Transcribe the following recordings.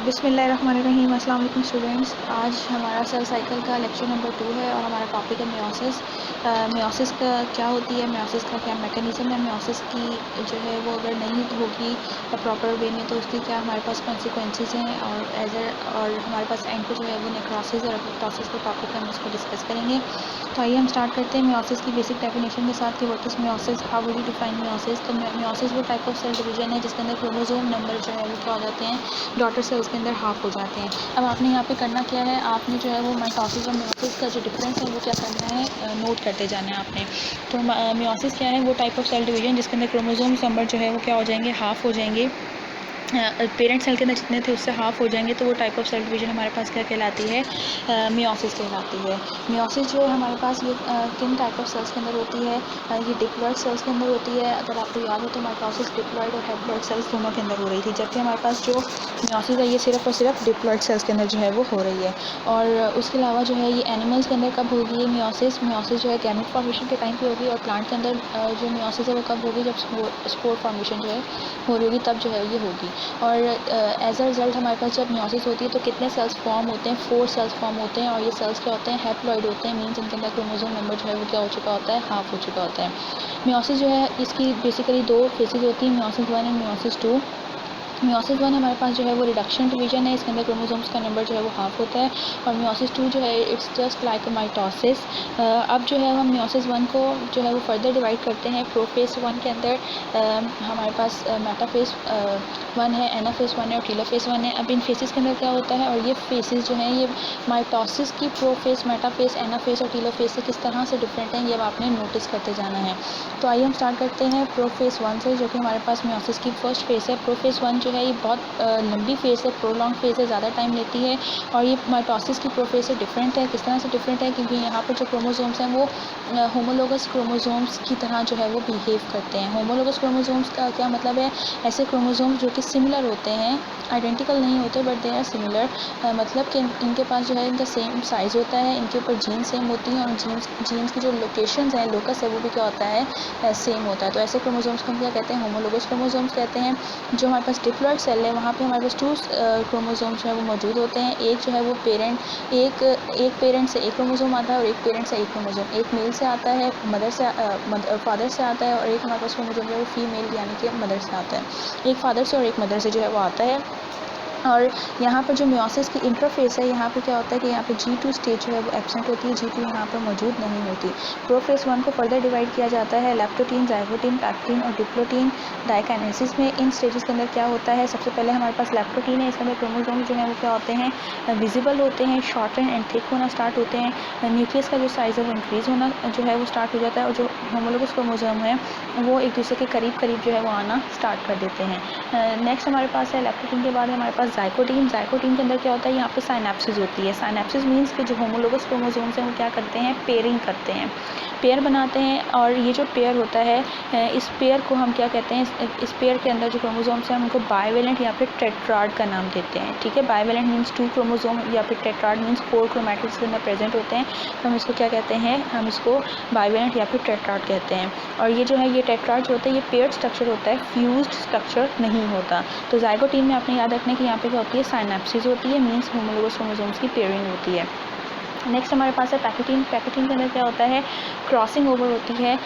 बिस्मिल्लाहिर्रहमानिर्रहीम। अस्सलाम वालेकुम स्टूडेंट्स। आज हमारा सेल साइकिल का लेक्चर नंबर 2 है और हमारा टॉपिक है मियोसिस। मियोसिस का क्या होती है, मियोसिस का क्या मैकेनिज़्म है, मियोसिस की जो है वो अगर नहीं होगी प्रॉपर वे में तो उसकी क्या हमारे पास कॉन्सिक्वेंसेस हैं और हमारे पास एंड पे जो है वो नेक्रोसिस और अपोप्टोसिस का टॉपिक हम इसको डिस्कस करेंगे। तो आइए हम स्टार्ट करते हैं मियोसिस की बेसिक डेफिनेशन के साथ कि what is meiosis, how would you define meiosis. तो मियोसिस वो टाइप ऑफ सेल डिवीजन है जिसके अंदर क्रोमोसोम नंबर जो है वो क्या हो जाते हैं, डॉटर सेल्स के अंदर हाफ हो जाते हैं। अब आपने यहाँ पे करना क्या है, आपने जो है वो माइटोसिस और मियोसिस का जो डिफरेंस है वो क्या करना है, नोट करते जाना है आपने। तो मियोसिस क्या है, वो टाइप ऑफ सेल डिवीजन जिसके अंदर क्रोमोसोम्स नंबर जो है वो क्या हो जाएंगे, हाफ हो जाएंगे। पेरेंट सेल के अंदर जितने थे उससे हाफ हो जाएंगे, तो वो टाइप ऑफ सेल डिवीजन हमारे पास क्या कहलाती है, मियोसिस कहलाती है। मियोसिस जो है हमारे पास ये किन टाइप ऑफ सेल्स के अंदर होती है, ये डिप्लॉइड सेल्स के अंदर होती है। अगर आपको याद हो तो माइटोसिस डिप्लॉइड और हैप्लॉइड सेल्स दोनों के अंदर हो रही थी, जबकि हमारे पास जो मियोसिस है ये सिर्फ और सिर्फ डिप्लॉइड सेल्स के अंदर जो है वो हो रही है। और उसके अलावा जो है ये एनिमल्स के अंदर कब होगी ये मियोसिस जो है गैमेट फॉर्मेशन के टाइम पे होगी, और प्लांट के अंदर जो मियोसिस है वो कब होगी, जब स्पोर फॉर्मेशन जो है हो रही होगी तब जो है ये होगी। और एज अ रिज़ल्ट हमारे पास जब मियोसिस होती है तो कितने सेल्स फॉर्म होते हैं, 4 सेल्स फॉर्म होते हैं। और ये सेल्स क्या होते हैं, हैप्लॉइड होते हैं, मीन्स इनके अंदर क्रोमोसोम नंबर जो है वो क्या हो चुका होता है, हाफ हो चुका होता है। मियोसिस जो है इसकी बेसिकली 2 फेजेज होती हैं, मियोसिस 1 एंड मियोसिस 2। मियोसिस 1 हमारे पास जो है वो रिडक्शन डिवीजन है, इसके अंदर क्रोमोसोम्स का नंबर जो है वो हाफ होता है। और मियोसिस 2 जो है it's just like a mitosis. अब जो है हम मियोसिस 1 को जो है वो फर्दर डिवाइड करते हैं। प्रोफेज 1 के अंदर हमारे पास मेटाफेज 1 है, एनाफेज 1 है और टेलोफेज 1 है। अब इन फेसेस के अंदर क्या होता है, और ये फेसेस जो हैं ये माइटोसिस की प्रोफेज, मेटाफेज, एनाफेज और टेलोफेज से किस तरह से डिफरेंट हैं, ये अब आपने नोटिस करते जाना है। तो आइए हम स्टार्ट करते हैं प्रोफेज 1 से, जो कि हमारे पास मियोसिस की फर्स्ट फेज़ है। प्रोफेज 1 जो है ये बहुत लंबी फेज़ है, प्रोलॉन्ग फेज़ है, ज़्यादा टाइम लेती है। और ये माइटोसिस की प्रोफेज से डिफरेंट है। किस तरह से डिफरेंट है, क्योंकि यहाँ पर जो क्रोमोसोम्स हैं वो होमोलोगस क्रोमोसोम्स की तरह जो है वो बिहेव करते हैं। होमोलोगस क्रोमोसोम्स का क्या मतलब है, ऐसे क्रोमोसोम्स जो कि सिमिलर होते हैं, आइडेंटिकल नहीं होते बट दे आर सिमिलर। मतलब कि इनके पास जो है इनका सेम साइज़ होता है, इनके ऊपर जीन सेम होती हैं, और जीन्स की जो लोकेशंस हैं, लोकस है, वो भी क्या होता है, सेम होता है। तो ऐसे क्रोमोसोम्स को हम क्या कहते हैं, होमोलोगस क्रोमोसोम्स कहते हैं। जो हमारे पास डिप्लॉइड सेल है वहाँ पे हमारे पास 2 क्रोमोसोम्स जो है वो मौजूद होते हैं। एक जो है वो एक पेरेंट से एक क्रोमोसोम आता है और एक पेरेंट से एक क्रोमोसोम, एक मेल से आता है, फादर से आता है, और एक हमारे पास क्रोमोसोम जो है वो फीमेल यानी कि मदर से आता है। एक फादर से और एक मदर से जो है वो आता है। और यहाँ पर जो मियोसिस की इंटरफेस है, यहाँ पे क्या होता है कि यहाँ पे G2 स्टेज जो है वो एब्सेंट होती है, G2 यहाँ पर मौजूद नहीं होती। प्रोफेज 1 को फर्दर डिवाइड किया जाता है लैक्टोटीन, जाइगोटीन, पैक्टीन और डिप्लोटीन डाइकाइनेसिस में। इन स्टेजेस के अंदर क्या होता है, सबसे पहले हमारे पास लैक्टोटीन है, इसके अंदर क्रोमोसोम जो है वो क्या होते हैं, विजिबल होते हैं, शॉर्टन एंड थिक होना स्टार्ट होते हैं। न्यूक्लियस का जो साइज़ है वो इंक्रीज़ होना जो है वो स्टार्ट हो जाता है, और जो होमोलोगस क्रोमोसोम है वो एक दूसरे के करीब करीब जो है वो आना स्टार्ट कर देते हैं। नेक्स्ट हमारे पास है लैक्टोटीन के बाद हमारे पास जाइकोटीन के अंदर क्या होता है, यहाँ पे साइनेप्सिस होती है। साइनेप्सिस मीन्स कि जो होमोलोगस क्रोमोसोम्स हैं वो क्या करते हैं, पेयरिंग करते हैं, पेयर बनाते हैं। और ये जो पेयर होता है, इस पेयर को हम क्या कहते हैं, इस पेयर के अंदर जो क्रोमोसोम्स हैं हम उनको बाइवेलेंट या फिर टेट्राड का नाम देते हैं। ठीक है, बाइवेलेंट मीन्स 2 क्रोमोसोम या फिर टेट्राड मीन्स 4 क्रोमैटिड्स के अंदर प्रेजेंट होते हैं, तो हम इसको क्या कहते हैं, हम इसको बाइवेलेंट या फिर टेट्राड कहते हैं। और ये जो है ये टेट्राड जो होता है ये पेयर्ड स्ट्रक्चर होता है, फ्यूज्ड स्ट्रक्चर नहीं होता। तो जाइगोटीन में आपने याद रखना है कि यहाँ पे क्या होती है, साइनेप्सिस होती है, मीन्स होमोलोगस क्रोमोसोम्स की पेयरिंग होती है। नेक्स्ट हमारे पास है पैकेटीन के अंदर क्या होता है, क्रॉसिंग ओवर होती है।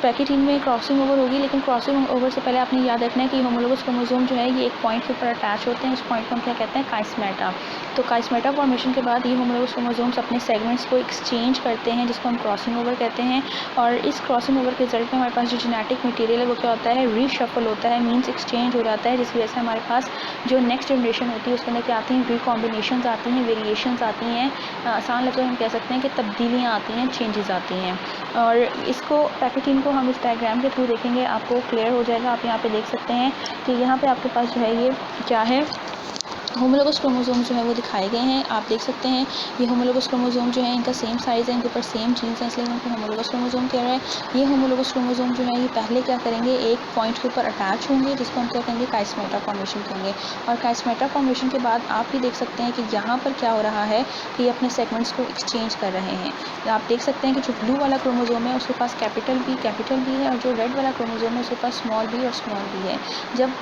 पैकेटीन में क्रॉसिंग ओवर होगी, लेकिन क्रॉसिंग ओवर से पहले आपने याद रखना है कि होमोलोगस क्रोमोसोम जो है ये एक पॉइंट के ऊपर अटैच होते हैं। इस पॉइंट को हम क्या कहते हैं, काइस्मेटा। तो काइस्मेटा फॉर्मेशन के बाद ये होमोलोगस क्रोमोसोम्स अपने सेगमेंट्स को एक्सचेंज करते हैं, जिसको हम क्रॉसिंग ओवर कहते हैं। और इस क्रॉसिंग ओवर के रिजल्ट में हमारे पास जो जेनेटिक मटेरियल है वो क्या होता है, रीशफल होता है, मीन्स एक्सचेंज हो जाता है, जिसकी वजह से हमारे पास जो नेक्स्ट जनरेशन होती है उसके अंदर क्या आती हैं, रिकॉम्बिनेशंस आती हैं, वेरिएशंस आती हैं। आसान लफ्ज़ों में हम कह सकते हैं कि तब्दीलियाँ आती हैं, चेंजेस आती हैं। और इसको पैकेटीन को हम इस डायग्राम के थ्रू देखेंगे, आपको क्लियर हो जाएगा। आप यहाँ पे देख सकते हैं कि यहाँ पे आपके पास जो है ये क्या है, होमोलोगस क्रोमोसोम जो है वो दिखाए गए हैं, आप देख सकते हैं। ये होमोलोगस क्रोमोसोम जो है इनका सेम साइज़ है, इनके ऊपर सेम जीन्स हैं, इसलिए उनको होमोलोगस क्रोमोसोम कह रहे हैं। ये होमोलोगस क्रोमोसोम जो है ये पहले क्या करेंगे, एक पॉइंट के ऊपर अटैच होंगे, जिसको हम क्या कहेंगे, काइस्मेटा फॉर्मेशन कहेंगे। और काइस्मेटा फॉर्मेशन के बाद आप भी देख सकते हैं कि यहाँ पर क्या हो रहा है कि ये अपने सेगमेंट्स को एक्सचेंज कर रहे हैं। आप देख सकते हैं कि जो ब्लू वाला क्रोमोसोम है उसके पास कैपिटल बी है, और जो रेड वाला क्रोमोसोम है उसके पास स्मॉल बी और स्मॉल बी है। जब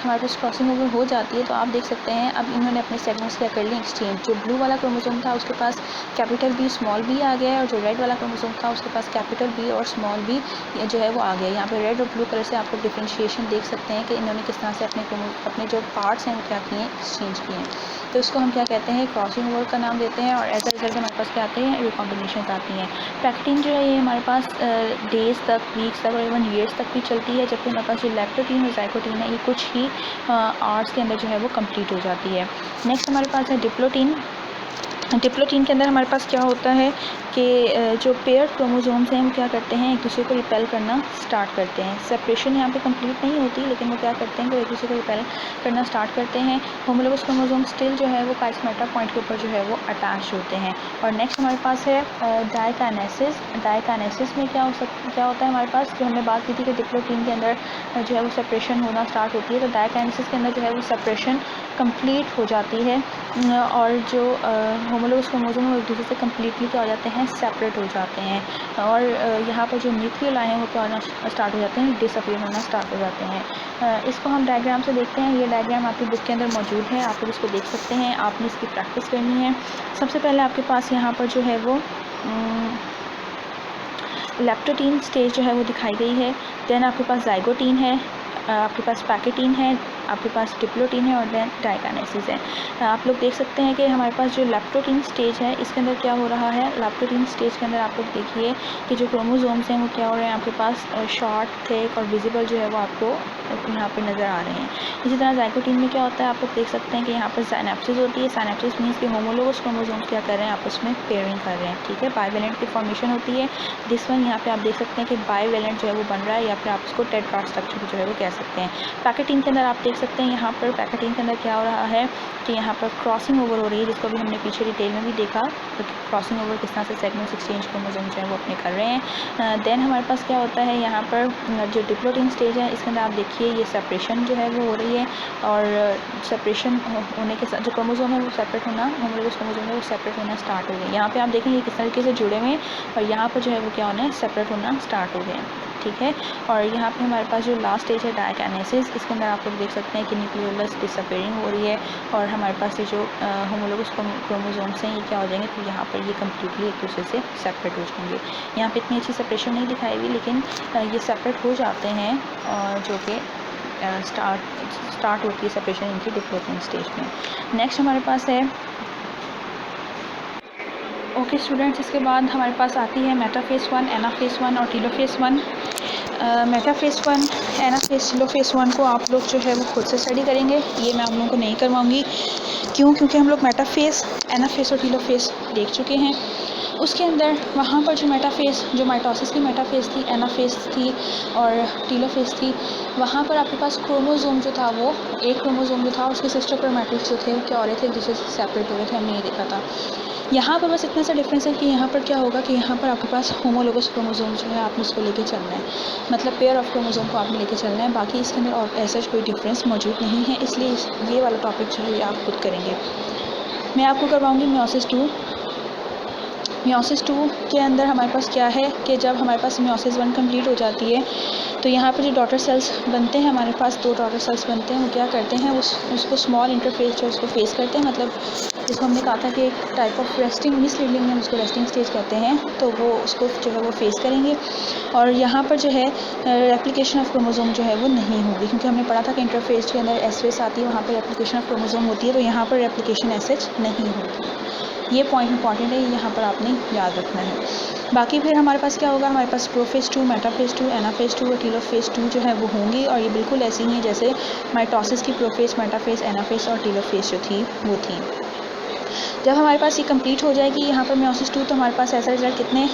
हमारे पास क्रॉसिंग ओवर हो जाती है तो आप देख सकते हैं अब इन्होंने अपने सेगमेंट्स क्या कर लिए, एक्सचेंज। जो ब्लू वाला क्रोमोसोम था उसके पास कैपिटल बी स्मॉल बी आ गया है, और जो रेड वाला क्रोमोसोम था उसके पास कैपिटल बी और स्मॉल बी जो है वो आ गया। यहाँ पे रेड और ब्लू कलर से आप लोग डिफ्रेंशिएशन देख सकते हैं कि इन्होंने किस तरह से अपने जो पार्ट्स हैं वो क्या किए हैं, एक्सचेंज किए हैं। तो इसको हम क्या कहते हैं, क्रॉसिंग ओवर का नाम देते हैं। और एज अ रिजल्ट हमारे पास क्या आते हैं, रिकॉम्बिनेशन आती हैं। पैक्टिन जो है ये हमारे पास डेज़ तक, वीक्स तक और इवन ईयर्स तक भी चलती है, जबकि हमारे पास जो लैक्टोटीन और जाइकोटीन है ये कुछ ही आवर्स के अंदर जो है वो कंप्लीट हो जाती है। नेक्स्ट हमारे पास है डिप्लोटीन। डिप्लोटीन के अंदर हमारे पास क्या होता है कि जो पेयर क्रोमोसोम्स हैं वो क्या करते हैं, एक दूसरे को रिपेल करना स्टार्ट करते हैं। सेपरेशन यहाँ पे कंप्लीट नहीं होती, लेकिन वो क्या करते हैं कि एक दूसरे को रिपेल करना स्टार्ट करते हैं। होमोलोगस क्रोमोसोम स्टिल जो है वो काइस्मेटा पॉइंट के ऊपर जो है वो अटैच होते हैं। और नेक्स्ट हमारे पास है डाइकाइनेसिस। डाइकाइनेसिस में क्या होता है हमारे पास, जो हमने बात की थी कि डिप्लोटीन के अंदर जो है वो सेपरेशन होना स्टार्ट होती है, तो डाइकाइनेसिस के अंदर जो है वो सेपरेशन कंप्लीट हो जाती है, और जो होमोलोगस क्रोमोसोम है वो एक दूसरे से कम्प्लीटली क्या हो जाते हैं, सेपरेट हो जाते हैं। और यहाँ पर जो न्यूक्लियोलाई हैं वो क्या होना स्टार्ट हो जाते हैं, डिसअपीयर होना स्टार्ट हो जाते हैं। इसको हम डायग्राम से देखते हैं। ये डायग्राम आपकी बुक के अंदर मौजूद है, आप लोग इसको देख सकते हैं। आपने इसकी प्रैक्टिस करनी है। सबसे पहले आपके पास यहाँ पर जो है वो लैक्टोटीन स्टेज जो है वो दिखाई गई है। देन आपके पास जाइगोटीन है, आपके पास पैकेटीन है, आपके पास डिप्लोटीन है, और देन डाइकाइनेसिस है। आप लोग देख सकते हैं कि हमारे पास जो लैक्टोटीन स्टेज है इसके अंदर क्या हो रहा है। लैक्टोटीन स्टेज के अंदर आप लोग देखिए कि जो क्रोमोसोम्स हैं वो क्या हो रहे हैं, आपके पास शॉर्ट, थिक और विजिबल जो है वो आपको यहाँ पे नज़र आ रहे हैं। इसी तरह जाइकोटीन में क्या होता है, आप लोग देख सकते हैं कि यहाँ पर साइनेप्सिस होती है। साइनेप्सिस मीन्स कि होमोलोगस क्रोमोसोम्स क्या कर रहे हैं, आपस में पेयरिंग कर रहे हैं, ठीक है। बाइवेलेंट की फॉर्मेशन होती है। दिस वन यहाँ पे आप देख सकते हैं कि बाइवेलेंट जो है वो बन रहा है, या फिर आप इसको टेट्रा स्ट्रक्चर जो है वो कह सकते हैं। पैकेटीन के अंदर आप देख सकते हैं, यहाँ पर पैकेटीन के अंदर क्या हो रहा है कि यहाँ पर क्रॉसिंग ओवर हो रही है, जिसको भी हमने पीछे डिटेल में भी देखा, तो क्रॉसिंग ओवर किस तरह से सेगमेंट्स एक्सचेंज क्रोमोसोम जो है वो अपने कर रहे हैं। देन हमारे पास क्या होता है, यहाँ पर जो डिप्लोटीन स्टेज है इसके अंदर आप देखिए ये सेपरेशन जो है वो हो रही है, और सेपरेशन होने के साथ जो क्रोमोसोम है वो सेपरेट होना, होमोलोगस क्रोमोसोम है वो सेपरेट होना स्टार्ट हो गए। यहाँ पे आप देखेंगे किस तरीके से जुड़े हुए हैं, और यहाँ पर जो है वो क्या होना है, सेपरेट होना स्टार्ट हो गए, ठीक है। और यहाँ पे हमारे पास जो लास्ट स्टेज है डाइकाइनेसिस, इसके अंदर आप लोग देख सकते हैं कि न्यूक्लियोलस डिसअपीयरिंग हो रही है, और हमारे पास ये जो होमोलोगस क्रोमोसोम्स हैं ये क्या हो जाएंगे, तो यहाँ पर ये कम्प्लीटली एक दूसरे से सेपरेट हो जाएंगे। यहाँ पे इतनी अच्छी सेपरेशन नहीं दिखाई हुई, लेकिन ये सेपरेट हो जाते हैं, जो कि स्टार्ट होती है सेपरेशन इनकी डिप्लोटीन स्टेज में। नेक्स्ट हमारे पास है ओके स्टूडेंट्स, इसके बाद हमारे पास आती है मेटाफेज 1, एनाफेज 1 और टीलोफेज 1। मेटाफेज 1, एनाफेज, टीलोफेज 1 को आप लोग जो है वो खुद से स्टडी करेंगे, ये मैं आप लोगों को नहीं करवाऊँगी। क्यों? क्योंकि हम लोग मेटाफेज, एनाफेज और टीलोफेज देख चुके हैं। उसके अंदर वहाँ पर जो मेटाफेज, जो माइटोसिस की मेटाफेज थी, एनाफेज थी और टीलोफेज थी, वहाँ पर आपके पास क्रोमोसोम जो था वो एक क्रोमोसोम जो था उसके सिस्टर क्रोमैटिड्स जो थे वो क्या हो रहे थे, एक दूसरे से सेपरेट हो रहे थे, हमने ये देखा था। यहाँ पर बस इतना सा डिफरेंस है कि यहाँ पर क्या होगा कि यहाँ पर आपके पास होमोलोगस क्रोमोसोम जो है आपने उसको लेके चलना है, मतलब पेयर ऑफ क्रोमोसोम को आपने लेके चलना है। बाकी इसके अंदर और ऐसा कोई डिफरेंस मौजूद नहीं है, इसलिए ये वाला टॉपिक जो है ये आप खुद करेंगे। मैं आपको करवाऊँगी मियोसिस 2। मियोसिस 2 के अंदर हमारे पास क्या है कि जब हमारे पास मियोसिस 1 कंप्लीट हो जाती है तो यहाँ पर जो डॉटर सेल्स बनते हैं, हमारे पास 2 डॉटर सेल्स बनते हैं, वो क्या करते हैं, उसको स्मॉल इंटरफेस जो उसको फेस करते हैं, मतलब जिसको हमने कहा था कि एक type of resting, miss reading में उसको रेस्टिंग स्टेज कहते हैं, तो वो उसको जो है वो फेस करेंगे। और यहाँ पर जो है रेप्लिकेशन ऑफ क्रोमोसोम जो है वो नहीं होगी, क्योंकि हमने पढ़ा था कि इंटरफेस के अंदर एस फेस आती है, वहाँ पर रेप्लिकेशन ऑफ क्रोमोसोम होती है, तो यहाँ पर रेप्लिकेशन एस नहीं होगी। ये पॉइंट इंपॉर्टेंट है, यहाँ पर आपने याद रखना है। बाकी फिर हमारे पास क्या होगा, हमारे पास प्रोफेज 2, मेटाफेज 2, एनाफेज 2 और टीलोफेज 2 जो है वो होंगी, और ये बिल्कुल ऐसी ही हैं जैसे माइटोसिस की प्रोफेज, मेटाफेज, एनाफेज और टीलोफेज जो थी वो थी। जब हमारे पास ये कंप्लीट हो जाएगी यहाँ पर मियोसिस 2, तो हमारे पास ऐसा रिजल्ट कितने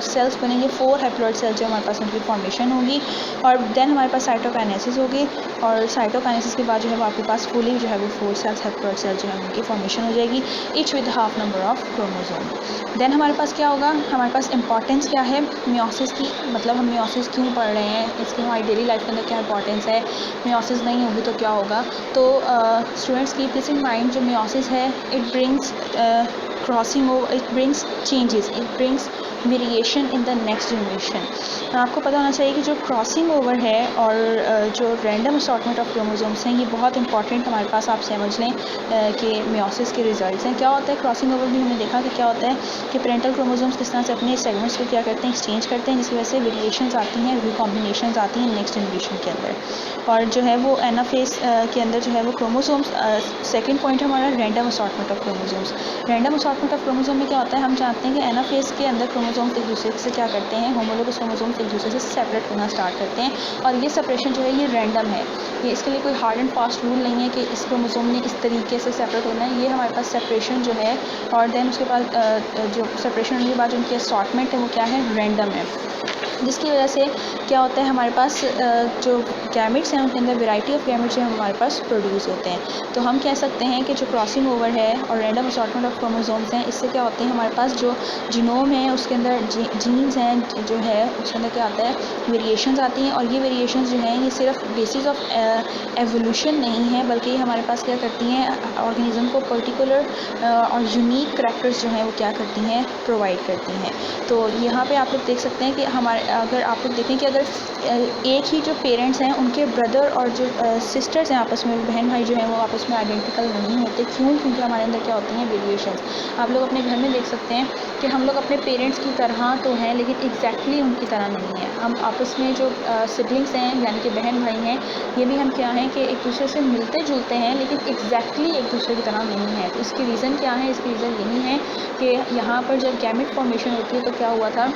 सेल्स बनेंगे, 4 हैप्लॉइड सेल्स जो हमारे पास उनकी फॉर्मेशन होगी। और देन हमारे पास साइटोकाइनेसिस होगी, और साइटोकाइनेसिस के बाद जो है वो आपके पास फुली जो है वो 4 सेल्स हैप्लॉइड सेल्स जो है उनकी फॉर्मेशन हो जाएगी, each with half number of chromosome. Then हमारे पास क्या होगा, हमारे पास इंपॉर्टेंस क्या है मियोसिस की, मतलब हम मियोसिस क्यों पढ़ रहे हैं, इसकी हमारी डेली लाइफ के अंदर क्या इंपॉर्टेंस है, मियोसिस नहीं होगी तो क्या होगा। तो students keep this in mind, जो मियोसिस है it brings crossing over, it brings changes, it brings variation in the next generation. आपको पता होना चाहिए कि जो क्रॉसिंग ओवर है और जो रैंडम असॉर्टमेंट ऑफ क्रोमोसोम्स हैं ये बहुत इंपॉर्टेंट हमारे पास, आप समझ लें कि मियोसिस के रिजल्ट्स हैं। क्या होता है क्रॉसिंग ओवर, भी हमने देखा कि क्या होता है कि पेरेंटल क्रोमोसोम्स किस तरह से अपने सेगमेंट्स को क्या करते हैं, एक्सचेंज करते हैं, जिसकी वजह से वेरिएशंस आती हैं, रिकॉम्बिनेशंस आती हैं नेक्स्ट जनरेशन के अंदर। और जो है वो एनाफेज के अंदर जो है वो क्रोमोसोम्स, सेकेंड पॉइंट हमारा random assortment of chromosomes. Random assortment of chromosome में क्या होता है, हम जानते हैं कि एनाफेज के अंदर क्रोमोसोम्स एक दूसरे से क्या करते हैं, होमोलोगस क्रोमोसोम्स एक दूसरे से सेपरेट होना स्टार्ट करते हैं, और ये सेपरेशन जो है ये रैंडम है, ये इसके लिए कोई हार्ड एंड फास्ट रूल नहीं है कि इस क्रोमोसोम ने इस तरीके से सेपरेट होना है। ये हमारे पास सेपरेशन जो है, और देन उसके बाद जो सेपरेशन होने के बाद जो उनकी असॉर्टमेंट है वो क्या है, रैंडम है, जिसकी वजह से क्या होता है हमारे पास जो गैमेट्स हैं उनके अंदर वैरायटी ऑफ गैमेट्स जो हमारे पास प्रोड्यूस होते हैं। तो हम कह सकते हैं कि जो क्रॉसिंग ओवर है और रैंडम असॉर्टमेंट ऑफ क्रोमोसोम्स हैं, इससे क्या होते हैं हमारे पास जो जीनोम है उसके अंदर जीन्स हैं जो है उसके अंदर क्या आता है, वेरिएशंस आती हैं, और ये वेरिएशंस जो हैं ये सिर्फ बेसिस ऑफ एवोल्यूशन नहीं है, बल्कि ये हमारे पास क्या करती हैं, ऑर्गेनिज्म को पर्टिकुलर और यूनिक करैक्टर्स जो हैं वो क्या करती हैं, प्रोवाइड करती हैं। तो यहाँ पे आप लोग देख सकते हैं कि हमारे, अगर आप लोग देखें कि अगर एक ही जो पेरेंट्स हैं उनके ब्रदर और जो सिस्टर्स हैं आपस में, बहन भाई जो हैं वो आपस में आइडेंटिकल नहीं होते, क्यों, क्योंकि हमारे अंदर क्या होती हैं, वेरिएशंस। आप लोग अपने घर में देख सकते हैं कि हम लोग अपने पेरेंट्स की तरह तो हैं लेकिन एग्जैक्टली उनकी तरह नहीं है। हम आपस में जो सिबलिंग्स हैं यानी कि बहन भाई हैं, ये भी हम क्या हैं कि एक दूसरे से मिलते जुलते हैं लेकिन एग्जैक्टली एक दूसरे की तरह नहीं है। तो इसकी रीज़न क्या है, इसकी रीज़न यही है कि यहाँ पर जब गैमेट फॉर्मेशन होती है तो क्या हुआ था,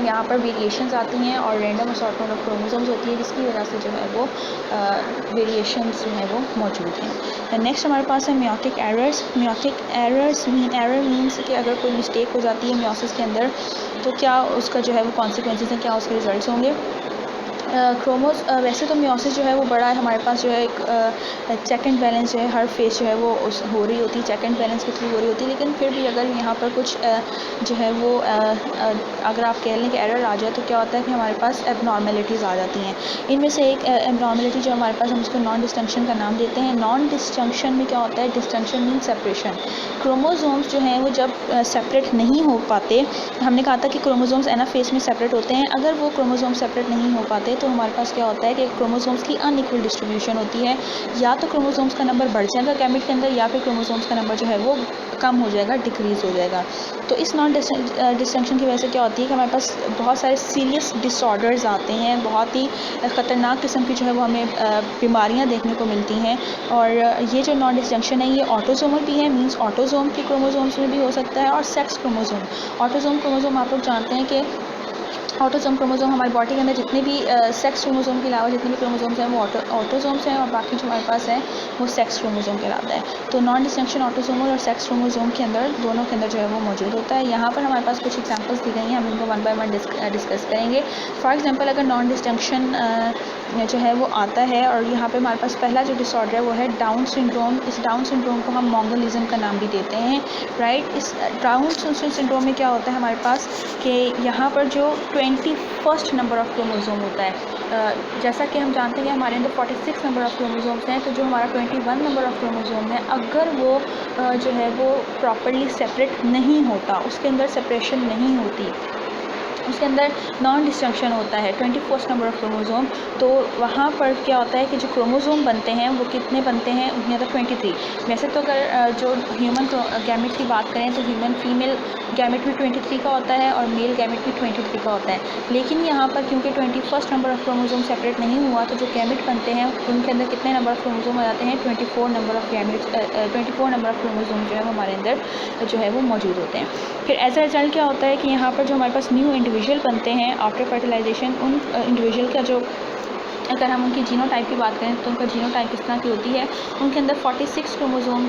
यहाँ पर वेरिएशंस आती हैं और रैंडम असॉर्टमेंट ऑफ क्रोमोसोम्स होती है, जिसकी वजह से जो है वो वेरिएशंस जो है वो मौजूद हैं। नेक्स्ट हमारे पास है meiotic errors. Meiotic errors error means कि अगर कोई मिस्टेक हो जाती है मियोसिस के अंदर तो क्या उसका जो है वो कॉन्सिक्वेंसेस हैं, क्या उसके रिजल्ट्स होंगे। वैसे तो मियोसिस जो है वो बड़ा है, हमारे पास जो है एक चेक एंड बैलेंस जो है हर फेज जो है वो हो रही होती है, चेक एंड बैलेंस के थ्रू हो रही होती है, लेकिन फिर भी अगर यहाँ पर कुछ जो है वो अगर आप कह लें कि एरर आ जाए तो क्या होता है कि हमारे पास एबनॉर्मेलिटीज़ आ जाती हैं। इनमें से एक एबनॉर्मेलिटी जो हमारे पास, हम उसको नॉन डिस्टंक्शन का नाम देते हैं। नॉन डिस्टंक्शन में क्या होता है, डिस्टंक्शन मीन सेपरेशन। क्रोमोसोम्स जो हैं वो जब सेपरेट नहीं हो पाते, हमने कहा था कि क्रोमोसोम्स एनाफेज में सेपरेट होते हैं, अगर वो क्रोमोसोम्स सेपरेट नहीं हो पाते तो हमारे पास क्या होता है कि क्रोमोसोम्स की अनइक्वल डिस्ट्रीब्यूशन होती है, या तो क्रोमोसोम्स का नंबर बढ़ जाएगा गैमेट के अंदर, या फिर क्रोमोसोम्स का नंबर जो है वो कम हो जाएगा, डिक्रीज़ हो जाएगा। तो इस नॉन डिस्टिंक्शन की वजह से क्या होती है कि हमारे पास बहुत सारे सीरियस डिसऑर्डर्स आते हैं, बहुत ही ख़तरनाक किस्म की जो है वो हमें बीमारियां देखने को मिलती हैं। और ये जो नॉन डिस्टिंक्शन है ये ऑटोसोमल भी है, मींस ऑटोसोम के क्रोमोसोम्स में भी हो सकता है, और सेक्स क्रोमोसोम। ऑटोसोम क्रोमोसोम आप लोग जानते हैं कि ऑटोसोम क्रोमोसोम हमारी बॉडी के अंदर जितने भी सेक्स क्रोमोसोम के अलावा जितने भी क्रोमोसोम्स हैं वो ऑटोसोम्स हैं, और बाकी जो हमारे पास है वो सेक्स क्रोमोसोम कहलाता है। तो नॉन डिस्टिंक्शन ऑटोसोमल और सेक्स क्रोमोसोम के अंदर, दोनों के अंदर जो है वो मौजूद होता है। यहाँ पर हमारे पास कुछ एग्जांपल्स दी गई हैं, हम इनको वन बाय वन डिस्कस करेंगे। फॉर एग्जांपल अगर नॉन डिस्टिंक्शन जो है वो आता है, और यहाँ पे हमारे पास पहला जो डिसऑर्डर है वो है डाउन सिंड्रोम। इस डाउन सिंड्रोम को हम मोंगोलिज्म का नाम भी देते हैं, राइट। इस डाउन सिंड्रोम में क्या होता है हमारे पास कि यहाँ पर जो 21st नंबर ऑफ क्रोमोसोम होता है, जैसा कि हम जानते हैं कि हमारे अंदर 46 नंबर ऑफ क्रोमोसोम्स हैं, तो जो हमारा 21 नंबर ऑफ क्रोमोसोम है, अगर वो जो है वो प्रॉपर्ली सेपरेट नहीं होता, उसके अंदर सेपरेशन नहीं होती, उसके अंदर नॉन डिस्टिंक्शन होता है 21st नंबर ऑफ क्रोमोसोम, तो वहाँ पर क्या होता है कि जो क्रोमोसोम बनते हैं वो कितने बनते हैं, उनके अंदर 23। वैसे तो अगर जो ह्यूमन गैमेट की बात करें तो ह्यूमन फीमेल गैमेट भी 23 का होता है और मेल गैमेट भी 23 का होता है, लेकिन यहाँ पर क्योंकि 21st number of chromosome separate नहीं हुआ, तो जो गैमेट बनते हैं उनके अंदर कितने नंबर ऑफ क्रोमोसोम आ जाते हैं, 24 number of gamete, 24 number of chromosome जो है वो हमारे अंदर जो है वो मौजूद होते हैं। फिर एज अ रिजल्ट क्या होता है कि यहाँ पर जो हमारे पास न्यू इंडिविजुअल बनते हैं आफ्टर फर्टिलाइजेशन, उन इंडिविजुअल का जो अगर हम उनकी जीनोटाइप की बात करें तो उनका जीनोटाइप किस तरह की होती है, उनके अंदर 46 क्रोमोसोम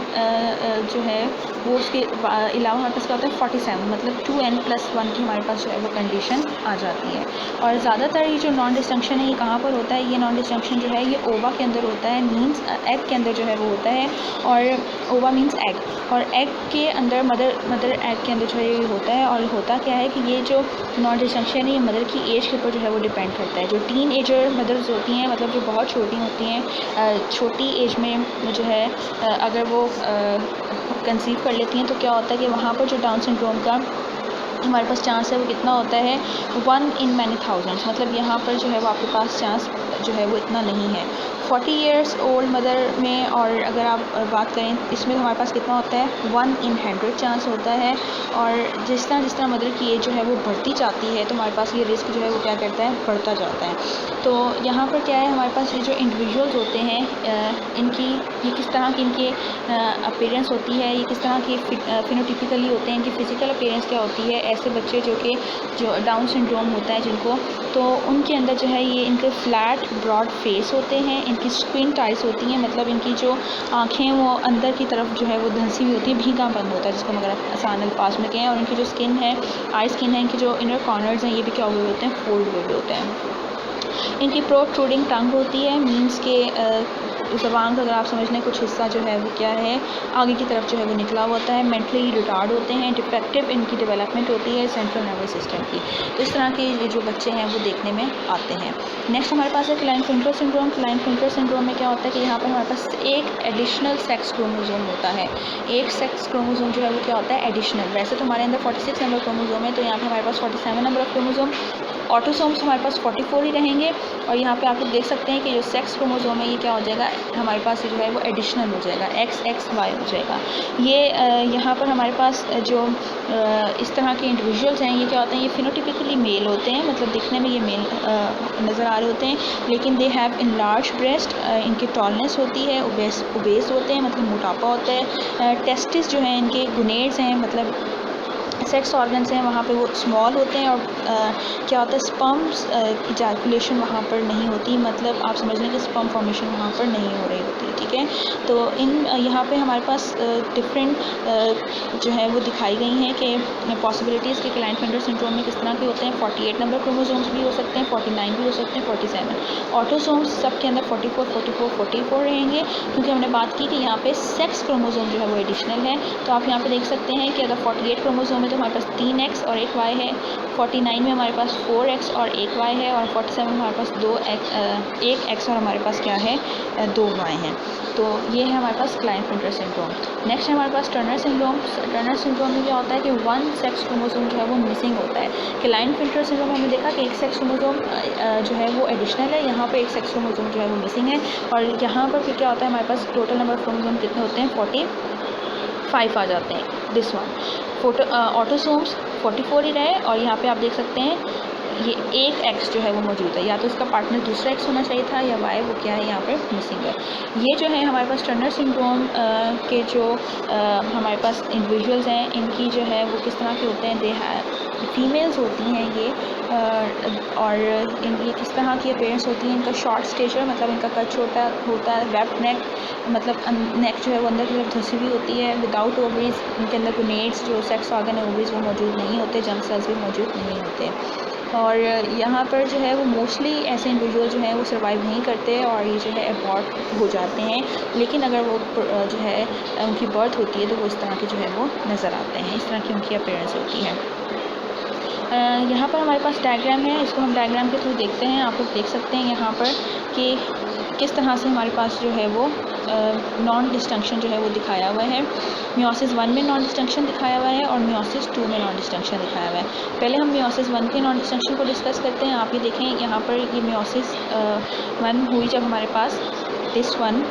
जो है वो, उसके अलावा हमारे पास क्या होता है 47, मतलब 2n+1 की हमारे पास जो है वो कंडीशन आ जाती है। और ज़्यादातर ये जो नॉन डिस्टिंक्शन है ये कहाँ पर होता है, ये नॉन डिस्टिंक्शन जो है ये ओवा के अंदर होता है, मीन्स एग के अंदर जो है वो होता है। और ओवा मीन्स एग, और एग के अंदर मदर एग के अंदर जो है ये होता है। और होता क्या है कि ये जो नॉन डिस्टिंक्शन है ये मदर की एज के ऊपर जो है वो डिपेंड करता है। जो टीन एजर मदर्स होती हैं, मतलब जो बहुत छोटी होती हैं, छोटी एज में जो है अगर वो कंसीव कर लेती हैं तो क्या होता है कि वहाँ पर जो डाउन सिंड्रोम का हमारे पास चांस है वो कितना होता है 1 in many thousands, मतलब यहाँ पर जो है वो आपके पास चांस जो है वो इतना नहीं है 40 ईयर्स ओल्ड मदर में। और अगर आप बात करें इसमें तो हमारे पास कितना होता है 1 in 100 चांस होता है। और जिस तरह मदर की एज जो है वो बढ़ती जाती है तो हमारे पास ये रिस्क जो है वो क्या करता है, बढ़ता जाता है। तो यहाँ पर क्या है, हमारे पास ये जो इंडिविजुअल्स होते हैं इनकी ये किस तरह की इनके अपीयरेंस होती है, ये किस तरह की फिनोटिपिकली होते हैं, इनकी फ़िज़िकल अपीयरेंस क्या होती है। ऐसे बच्चे जो डाउन सिंड्रोम होता है जिनको, तो उनके अंदर जो है ये इनके फ्लैट ब्रॉड फेस होते हैं, इनकी स्क्विंट आइज़ होती हैं, मतलब इनकी जो आँखें वो अंदर की तरफ जो है वो धंसी हुई होती है, भीगा बंद होता है जिसको मगर आसान अल्फाज में कहें। और इनकी जो स्किन है, आई स्किन है, इनके जो इनर कॉर्नर्स हैं ये भी क्या हुए होते हैं, फोल्ड हुए होते हैं। इनकी प्रोट्रूडिंग टंग होती है, मीन्स के ज़बान का अगर आप समझ लें कुछ हिस्सा जो है वो क्या है, आगे की तरफ जो है वो निकला होता है। मेंटली रिटार्ड होते हैं, डिफेक्टिव इनकी डेवलपमेंट होती है सेंट्रल नर्वस सिस्टम की। तो इस तरह के ये जो बच्चे हैं वो देखने में आते हैं। नेक्स्ट हमारे पास है क्लाइनफेल्टर सिंड्रोम। क्लाइनफेल्टर सिंड्रोम में क्या होता है कि यहाँ पर हमारे पास एक एडिशनल सेक्स क्रोमोसोम होता है। एक सेक्स क्रोमोसोम जो है वो क्या होता है, एडिशनल। वैसे तो हमारे अंदर 46 नंबर क्रोमोसोम है, तो यहाँ पर हमारे पास 47 नंबर ऑफ क्रोमोसोम। ऑटोसोम्स हमारे पास 44 ही रहेंगे। और यहाँ पे आप लोग देख सकते हैं कि जो सेक्स क्रोमोसोम है ये क्या हो जाएगा, हमारे पास जो है वो एडिशनल हो जाएगा, XXY हो जाएगा। ये यहाँ पर हमारे पास जो इस तरह के इंडिविजुअल्स हैं ये क्या होते हैं, ये फिनोटिपिकली मेल होते हैं, मतलब दिखने में ये मेल नज़र आ रहे होते हैं, लेकिन दे हैव इनलार्ज ब्रेस्ट, इनकी टॉलनेस होती है, ओबेस होते हैं, मतलब मोटापा होता है। टेस्टिस जो हैं इनके गुनेड्स हैं, मतलब सेक्स ऑर्गन्स हैं वहाँ पे वो स्मॉल होते हैं। और क्या होता है, स्पर्म्स इजैकुलेशन वहाँ पर नहीं होती, मतलब आप समझ लें कि स्पर्म फॉर्मेशन वहाँ पर नहीं हो रही होती, ठीक है। तो यहाँ पे हमारे पास डिफरेंट जो है वो दिखाई गई हैं कि पॉसिबिलिटीज़ के क्लाइनफेल्टर सिंड्रोम में किस तरह के होते हैं। 48 नंबर क्रोमोसोम्स भी हो सकते हैं, 49 भी हो सकते हैं, 47। ऑटोसोम्स सबके अंदर 44 रहेंगे, क्योंकि हमने बात की कि यहाँ पे सेक्स क्रोमोसोम जो है वो एडिशनल है। तो आप यहाँ पे देख सकते हैं कि अगर 48 क्रोमोसोम है तो हमारे पास 3X और 1Y है, 49 में हमारे पास 4X और 1Y है, और 47 में हमारे पास 1X और हमारे पास क्या है, 2Y हैं। तो ये है हमारे पास क्लाइनफेल्टर सिंड्रोम। नेक्स्ट है हमारे पास टर्नर सिंड्रोम। टर्नर सिंड्रोम में क्या होता है कि 1 सेक्स क्रोमोसोम जो है वो मिसिंग होता है। क्लाइनफेल्टर सिंड्रोम में हमने देखा कि एक सेक्स क्रोमोसोम जो है वो एडिशनल है, यहाँ पर एक सेक्स क्रोमोसोम जो है वो मिसिंग है। और यहाँ पर फिर क्या होता है, हमारे पास टोटल नंबर ऑफ क्रोमोसोम कितने होते हैं, 45 आ जाते हैं। दिस वन ऑटोसोम्स 44 ही रहे, और यहाँ पे आप देख सकते हैं ये एक X जो है वो मौजूद है, या तो इसका पार्टनर दूसरा X होना चाहिए था, या Y वो क्या है यहाँ पर मिसिंग है। ये जो है हमारे पास टर्नर सिंड्रोम के जो हमारे पास इंडिविजुअल्स हैं इनकी जो है वो किस तरह के होते हैं, दे फीमेल्स होती हैं ये, और इनकी किस तरह की अपीयरेंस होती है। इनका शॉर्ट स्टेचर, मतलब इनका कद छोटा होता है, वेब्ड नेक, मतलब नेक जो है वो अंदर की तरफ धंसी हुई होती है, विदाउट ओवरीज। इनके अंदर गोनेड्स जो सेक्स ऑर्गन है ओवरीज वो मौजूद नहीं होते, जर्म सेल्स भी मौजूद नहीं होते। और यहाँ पर जो है वो मोस्टली ऐसे इंडिविजुअल जो हैं वो सर्वाइव नहीं करते और ये जो है अबॉर्ट हो जाते हैं। लेकिन अगर वो जो है उनकी बर्थ होती है तो वो इस तरह के जो है वो नज़र आते हैं, इस तरह की उनकी अपीयरेंस होती है। यहाँ पर हमारे पास डायग्राम है, इसको हम डायग्राम के थ्रू देखते हैं। आप लोग देख सकते हैं यहाँ पर कि किस तरह से हमारे पास जो है वो नॉन डिस्टिंक्शन जो है वो दिखाया हुआ है। मियोसिस 1 में नॉन डिस्टिंक्शन दिखाया हुआ है और मियोसिस 2 में नॉन डिस्टिंक्शन दिखाया हुआ है। पहले हम मियोसिस 1 के नॉन डिस्टिंक्शन को डिस्कस करते हैं। आप ये देखें यहाँ पर ये मियोसिस 1 हुई जब हमारे पास दिस वन,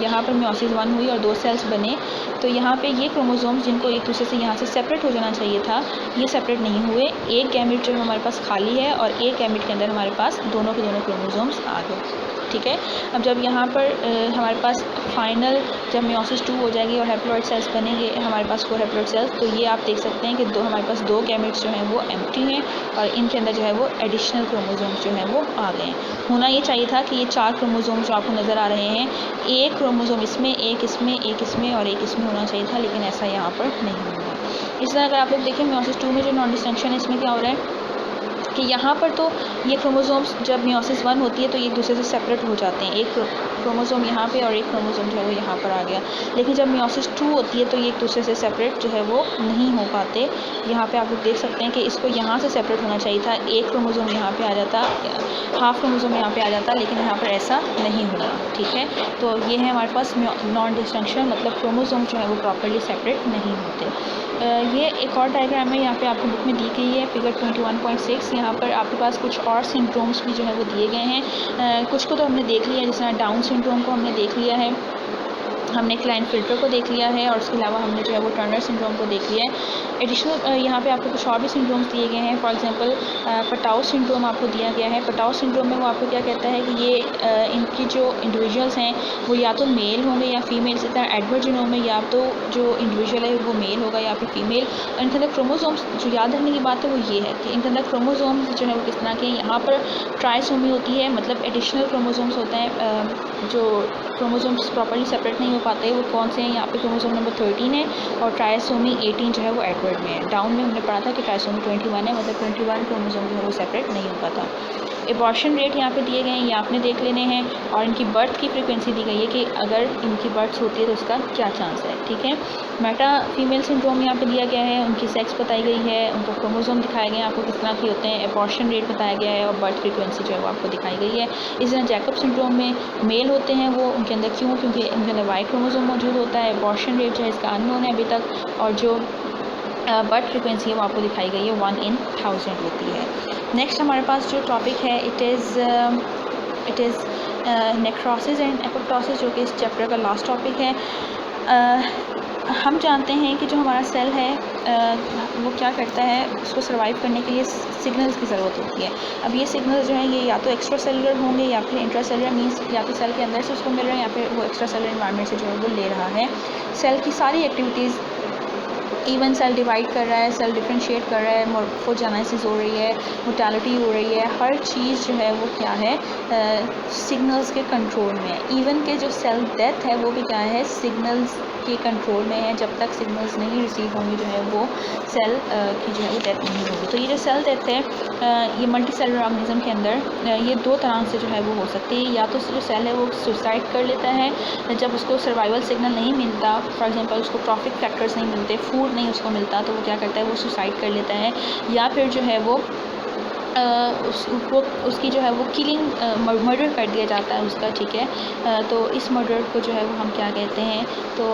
यहाँ पर मियोसिस 1 हुई और 2 सेल्स बने, तो यहाँ पे ये क्रोमोसोम्स जिनको एक दूसरे से यहाँ से सेपरेट हो जाना चाहिए था ये सेपरेट नहीं हुए। एक गैमेट जो हमारे पास खाली है और एक गैमेट के अंदर हमारे पास दोनों के दोनों क्रोमोसोम्स आ गए। ठीक है। अब जब यहाँ पर हमारे पास फाइनल जब मियोसिस 2 हो जाएगी और हैप्लॉइड सेल्स बनेंगे हमारे पास 4 हैप्लॉइड सेल्स, तो ये आप देख सकते हैं कि हमारे पास 2 गैमेट्स जो हैं वो एम्प्टी हैं और इनके अंदर जो है वो एडिशनल क्रोमोसोम्स जो हैं वो आ गए हैं। होना ये चाहिए था कि ये 4 क्रोमोसोम्स जो आपको नज़र आ रहे हैं, एक क्रोमोसोम इसमें, एक इसमें, एक इसमें और एक इसमें होना चाहिए था, लेकिन ऐसा यहाँ पर नहीं हुआ। इस तरह अगर आप लोग देखें मियोसिस 2 में जो नॉन डिस्टिंक्शन है इसमें क्या हो रहा है कि यहाँ पर तो ये क्रोमोसोम्स जब मियोसिस 1 होती है तो एक दूसरे से सेपरेट हो जाते हैं, एक क्रोमोसोम यहाँ पे और एक क्रोमोसोम जो है वो यहाँ पर आ गया। लेकिन जब मियोसिस 2 होती है तो ये एक दूसरे से सेपरेट जो है वो नहीं हो पाते। यहाँ पे आप लोग देख सकते हैं कि इसको यहाँ से सेपरेट होना चाहिए था, एक क्रोमोसोम यहाँ पे आ जाता, हाफ क्रोमोसोम यहाँ पे आ जाता, लेकिन यहाँ पर ऐसा नहीं हुआ। ठीक है, तो ये है हमारे पास नॉन डिस्टिंक्शन, मतलब क्रोमोसोम जो है वो प्रॉपरली सेपरेट नहीं होते। ये एक और डायग्राम है, यहाँ पे आपको बुक में दी गई है फिगर 21.6। यहाँ पर आपके पास कुछ और सिंड्रोम्स भी जो है वो दिए गए हैं। कुछ को तो हमने देख लिया है, जिस तरह डाउन सिंड्रोम को हमने देख लिया है, हमने क्लाइनफिल्टर को देख लिया है और उसके अलावा हमने जो है वो टर्नर सिंड्रोम को देख लिया है। एडिशनल यहाँ पे आपको कुछ और भी सिंड्रोम्स दिए गए हैं। फॉर एग्जांपल पटाउ सिंड्रोम आपको दिया गया है। पटाउ सिंड्रोम में वो आपको क्या कहता है कि ये इनकी जो इंडिविजुअल्स हैं वो या तो मेल होंगे या फीमेल। इसी तरह एडवर्ड जीनोम में या तो जो इंडिविजुअल है वो मेल होगा या फिर फीमेल। और इनके अंदर क्रोमोसोम्स जो याद रखने की बात है वो ये है कि इनके अंदर क्रोमोसोम्स जो है वो किस तरह के, यहाँ पर ट्राइसोमी होती है, मतलब एडिशनल क्रोमोसोम्स होते हैं जो क्रोमोसोम्स प्रॉपर्ली सेपरेट नहीं हो पाते। वो कौन से हैं, यहाँ पे क्रोमोसोम नंबर 13 है और ट्राइसोमी 18 जो है वो एडवर्ड में है। डाउन में हमने पढ़ा था कि ट्राइसोमी 21 है, मतलब 21 क्रोमोसोम जो है वो सेपरेट नहीं हो पाता। एबॉर्शन रेट यहाँ पे दिए गए हैं, ये आपने देख लेने हैं, और इनकी बर्थ की फ्रीक्वेंसी दी गई है कि अगर इनकी बर्थ होती है तो उसका क्या चांस है। ठीक है, मेटा फीमेल सिंड्रोम यहाँ पे दिया गया है, उनकी सेक्स बताई गई है, उनको क्रोमोसोम दिखाए गए हैं आपको किस तरह के होते हैं, एबॉर्शन रेट बताया गया है और बर्थ फ्रीक्वेंसी जो है वो आपको दिखाई गई है। इस तरह जैकब सिंड्रोम में मेल होते हैं वो, उनके अंदर क्यों, क्योंकि उनके अंदर वाई क्रोमोसोम मौजूद होता है। एबॉर्शन रेट जो है इसका अननोन है अभी तक, और जो बर्थ फ्रीक्वेंसी है वो आपको दिखाई गई है 1 in 1000 होती है। नेक्स्ट हमारे पास जो टॉपिक है it is necrosis and apoptosis, जो कि इस चैप्टर का लास्ट टॉपिक है। हम जानते हैं कि जो हमारा सेल है वो क्या करता है, उसको सर्वाइव करने के लिए सिग्नल्स की ज़रूरत होती है। अब ये सिग्नल्स जो हैं ये या तो एक्स्ट्रा सेलुलर होंगे या फिर इंट्रा सेलुलर, मीन्स या तो सेल के अंदर से उसको मिल रहे हैं या फिर वो एक्स्ट्रा सेलुलर इन्वायरमेंट से जो है वो ले रहा है। सेल की सारी एक्टिविटीज़, इवन सेल डिवाइड कर रहा है, सेल डिफ्रेंशिएट कर रहा है, मोर्फोजेनेसिस हो रही है, मोर्टेलिटी हो रही है, हर चीज़ जो है वो क्या है, सिग्नल्स के कंट्रोल में है। इवन के जो सेल डेथ है वो भी क्या है, सिग्नल्स के कंट्रोल में है। जब तक सिग्नल्स नहीं रिसीव होंगे जो है वो सेल की जो है वो डेथ नहीं होगी। तो ये जो सेल डेथ है ये मल्टी सेलुलर ऑर्गेनिज्म के अंदर ये 2 तरह से जो है वो हो सकती है। या तो जो सेल है वो सुसाइड कर लेता है जब उसको सर्वाइवल सिग्नल नहीं मिलता, फॉर एग्जांपल उसको ट्रॉफिक फैक्टर्स नहीं मिलते, फूड नहीं उसको मिलता, तो वो क्या करता है, वो सुसाइड कर लेता है। या फिर जो है वो उसकी जो है वो किलिंग, मर्डर कर दिया जाता है उसका। ठीक है, तो इस मर्डर को जो है वो हम क्या कहते हैं, तो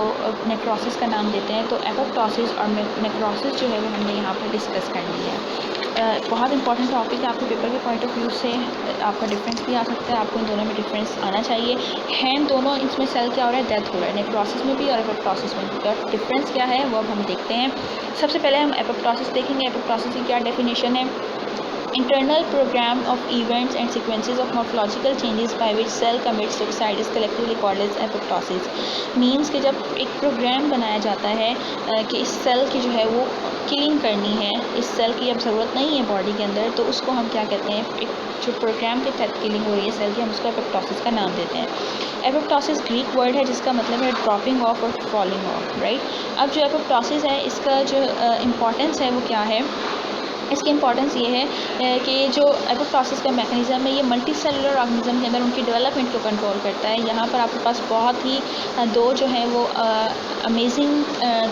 नेक्रोसिस का नाम देते हैं। तो एपोप्टोसिस और नेक्रोसिस जो है वो हमने यहाँ पर डिस्कस कर लिया है। बहुत इंपॉर्टेंट टॉपिक है, आपके पेपर के पॉइंट ऑफ व्यू से आपका डिफरेंस भी आ सकता है, आपको इन दोनों में डिफरेंस आना चाहिए। हैं दोनों, इसमें सेल क्या हो रहा है, डेथ हो रहा है, नेक्रोसिस में भी और एपोप्टोसिस में भी। और डिफरेंस क्या है वो अब हम देखते हैं। सबसे पहले हम एपोप्टोसिस देखेंगे। एपोप्टोसिस की क्या डेफिनेशन है, internal program of events and sequences of morphological changes by which cell commits suicide is collectively called as apoptosis। Means कि जब एक प्रोग्राम बनाया जाता है कि इस सेल की जो है वो किलिंग करनी है, इस सेल की अब ज़रूरत नहीं है बॉडी के अंदर, तो उसको हम क्या कहते हैं, एक जो प्रोग्राम के तहत किलिंग हो रही है सेल की, हम उसको एपोप्टोसिस का नाम देते हैं। एपोप्टोसिस ग्रीक वर्ड है जिसका मतलब है ड्रॉपिंग ऑफ और फॉलिंग ऑफ, राइट। अब जो एपोप्टोसिस है इसका जो इम्पोर्टेंस है वो क्या है, इसकी इंपॉर्टेंस ये है कि जो एपोप्टोसिस का मैकेनिज़्म है ये मल्टी सेलुलर ऑर्गेनिज्म के अंदर उनकी डेवलपमेंट को कंट्रोल करता है। यहाँ पर आपके पास बहुत ही 2 जो है वो अमेजिंग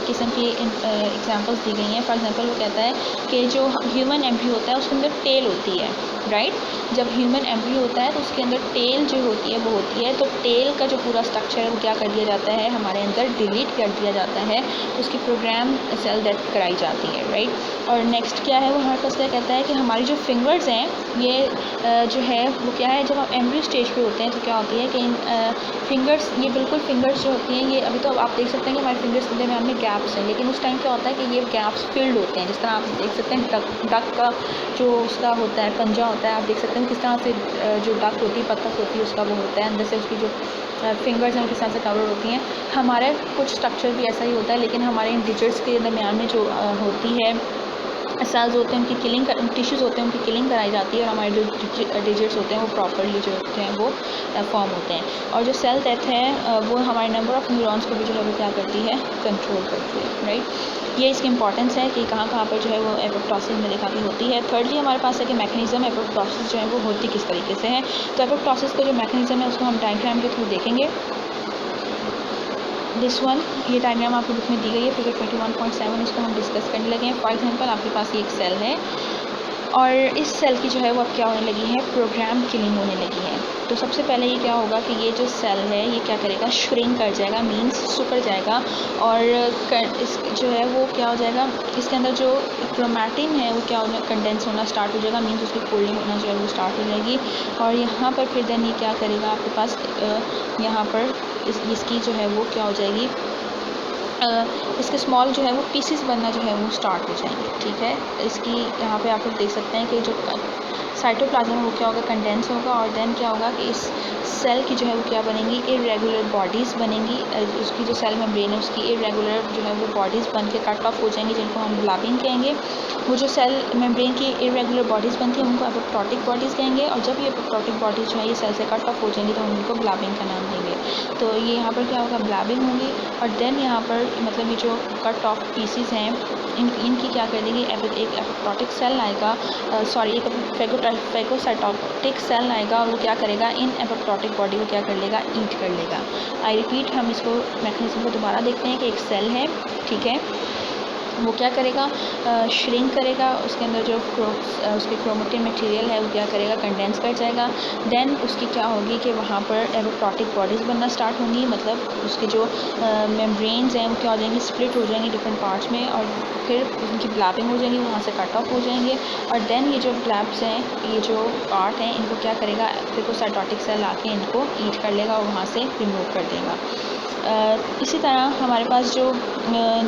किस्म की एग्जांपल्स दी गई हैं। फॉर एग्जांपल वो कहता है कि जो ह्यूमन एम्ब्रियो होता है उसके अंदर टेल होती है, राइट। जब ह्यूमन एम्ब्रियो होता है तो उसके अंदर टेल जो होती है वो होती है, तो टेल का जो पूरा स्ट्रक्चर है वो क्या कर दिया जाता है, हमारे अंदर डिलीट कर दिया जाता है, उसकी प्रोग्राम सेल डेथ कराई जाती है, राइट। और नेक्स्ट क्या है, वो हमारे पास क्या कहता है कि हमारी जो फिंगर्स हैं ये जो है वो क्या है, जब हम एम्ब्रियो स्टेज पे होते हैं तो क्या होती है कि फिंगर्स, ये बिल्कुल फिंगर्स जो होती हैं ये अभी तो आप देख सकते हैं कि हमारे फिंगर्स के अंदर में गैप्स हैं, लेकिन उस टाइम क्या होता है कि ये गैप्स फिल्ड होते हैं। जिस तरह आप देख सकते हैं डक का जो उसका होता है पंजा होता है, आप देख सकते हैं किस तरह से जो डक्ट होती है, पत्तक होती है उसका वो होता है, अंदर से उसकी जो फिंगर्स हैं उनके साथ से कवर होती हैं। हमारे कुछ स्ट्रक्चर भी ऐसा ही होता है, लेकिन हमारे इन डिजिट्स के दरमियान में जो होती है सेल्स होते हैं, उनकी किलिंग टिश्यूज़ होते हैं, उनकी किलिंग कराई जाती है और हमारे जो डिजिट्स होते हैं वो प्रॉपरली जो होते हैं वो फॉर्म होते हैं। और जो सेल डेथ है वो हमारे नंबर ऑफ़ न्यूरॉन्स को भी जो है वो क्या करती है, कंट्रोल करती है, राइट। ये इसकी इंपॉर्टेंस है कि कहाँ कहाँ पर जो है वो एपोप्टोसिस में देखा कि होती है। थर्डली हमारे पास है कि मैकेनिज़्म एपोप्टोसिस जो है वो होती किस तरीके से है। तो एपोप्टोसिस का जो मैकेनिज़्म है उसको हम डायग्राम के थ्रू देखेंगे। दिस वन, ये डायग्राम आपकी बुक में दी गई है, फिगर 21.7, इसको हम डिस्कस करने लगे हैं। फॉर एग्जांपल आपके पास ये एक सेल है और इस सेल की जो है वो अब क्या होने लगी है, प्रोग्राम किलिंग होने लगी है। तो सबसे पहले ये क्या होगा कि ये जो सेल है ये क्या करेगा, श्रिंक कर जाएगा, मीन्स सिकुड़ जाएगा और इस जो है वो क्या हो जाएगा, इसके अंदर जो क्रोमैटिन है वो क्या होना, कंडेंस होना स्टार्ट हो जाएगा, मीन्स उसकी फोल्डिंग होना जो है वो स्टार्ट हो जाएगी। और यहाँ पर फिर देन ये क्या करेगा, आपके पास यहाँ पर इसकी जो है वो क्या हो जाएगी, इसके स्मॉल जो है वो पीसेस बनना जो है वो स्टार्ट हो जाएंगे, ठीक है। इसकी यहाँ पे आप लोग देख सकते हैं कि जो साइटोप्लाज्म है वो क्या होगा, कंडेंस होगा और देन क्या होगा कि इस सेल की जो है वो क्या बनेंगी, इरेगुलर बॉडीज़ बनेंगी। उसकी जो सेल मेम्ब्रेन है उसकी इरेगुलर जो है वो बॉडीज़ बन के कट ऑफ हो जाएंगी, जिनको हम ब्लबिंग कहेंगे। वो जो सेल मेम्ब्रेन की इरेगुलर बॉडीज़ बनती हैं उनको एपोप्टोटिक बॉडीज़ कहेंगे, और जब ये एपोप्टोटिक बॉडीज़ जो है ये सेल से कट ऑफ हो जाएंगी तो हम उनको ब्लबिंग का नाम देंगे। तो ये यहाँ पर क्या होगा, ब्लबिंग होंगी। और देन यहाँ पर मतलब ये जो कट ऑफ पीसीज हैं इनकी क्या कर देंगे, एक एपोप्टोटिक सेल आएगा, सॉरी एक फैगोसाइटोटिक सेल आएगा और वो क्या करेगा, इन एपोप्टोटिक बॉडी को क्या कर लेगा, ईट कर लेगा। आई रिपीट, हम इसको मैकेनिज्म को दोबारा देखते हैं कि एक सेल है, ठीक है, वो क्या करेगा, श्रिंक करेगा, उसके अंदर जो उसके क्रोमेटिन मटेरियल है वो क्या करेगा, कंडेंस कर जाएगा। देन उसकी क्या होगी कि वहाँ पर एपोप्टोटिक बॉडीज़ बनना स्टार्ट होंगी, मतलब उसके जो मेम्ब्रेन्स हैं वो क्या हो जाएंगी, स्प्लिट हो जाएंगी डिफरेंट पार्ट्स में, और फिर उनकी ब्लैपिंग हो जाएंगी, वहाँ से कट ऑफ हो जाएंगे। और देन ये जो ब्लैप्स हैं, ये जो पार्ट हैं, इनको क्या करेगा, फैगोसाइटोटिक सेल आके इनको ईट कर लेगा और वहाँ से रिमूव कर देगा। इसी तरह हमारे पास जो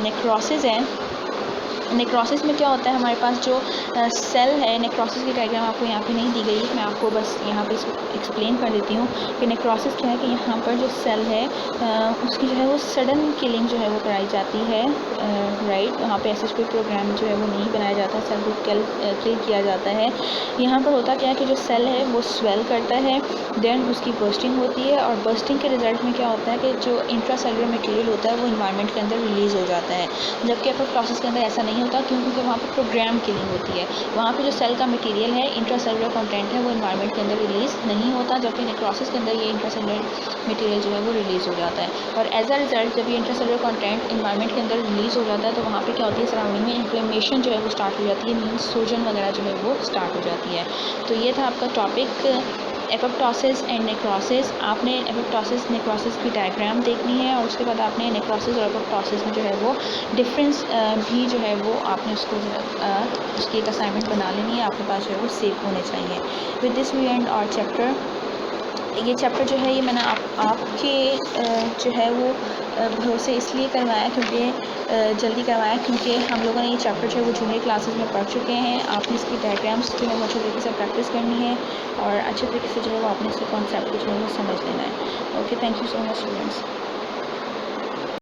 नेक्रोसिस है, नेक्रोसिस में क्या होता है, हमारे पास जो सेल है, नेक्रोसिस की डायग्राम आपको यहाँ पे नहीं दी गई, मैं आपको बस यहाँ पे इसको एक्सप्लेन कर देती हूँ कि नेक्रोसिस क्या है। कि यहाँ पर जो सेल है उसकी जो है वो सडन किलिंग जो है वो कराई जाती है, राइट। वहाँ पे ऐसे कोई प्रोग्राम जो है वो नहीं बनाया जाता, सेल को किल किया जाता है। यहाँ पर होता क्या है कि जो सेल है वो स्वेल करता है, देन उसकी बर्स्टिंग होती है, और बर्स्टिंग के रिजल्ट में क्या होता है कि जो इंट्रासेलुलर मटेरियल होता है वो इन्वायरमेंट के अंदर रिलीज़ हो जाता है। जबकि एपोप्टोसिस के अंदर ऐसा नहीं होता, क्योंकि वहाँ पर प्रोग्राम किलिंग होती है। वहाँ पे जो सेल का मटेरियल है, इंट्रासेलुलर कंटेंट है, वो इन्वायरमेंट के अंदर रिलीज़ नहीं होता, जबकि नेक्रोसिस के अंदर ये इंट्रासेलुलर मटेरियल जो है वो रिलीज़ हो जाता है। और एज अ रिजल्ट जब ये इंट्रासेलुलर कंटेंट इन्वायरमेंट के अंदर रिलीज़ हो जाता है तो वहाँ पे क्या होती है, सराउंडिंग में इन्फ्लेमेशन जो है वो स्टार्ट हो जाती है, मीन्स सूजन वगैरह जो है वो स्टार्ट हो जाती है। तो ये था आपका टॉपिक एपोप्टोसिस एंड नेक्रोसिस। आपने एपोप्टोसिस नेक्रोसिस की डायग्राम देखनी है, और उसके बाद आपने नेक्रोसिस और एपोप्टोसिस में जो है वो डिफरेंस भी जो है वो आपने उसको उसकी एक असाइनमेंट बना लेनी है, आपके पास जो है वो सेव होने चाहिए। With this we end our chapter. ये चैप्टर जो है ये मैंने आपके जो है वो भरोसे इसलिए करवाया क्योंकि जल्दी करवाया, क्योंकि हम लोगों ने ये चैप्टर जो है वो जूनियर क्लासेस में पढ़ चुके हैं। आपने इसकी डायग्राम्स जो है वो अच्छे तरीके से प्रैक्टिस करनी है और अच्छे तरीके से जो है वो आपने इसके कॉन्सेप्ट को जो है वो समझ लेना है। Okay, thank you so much students.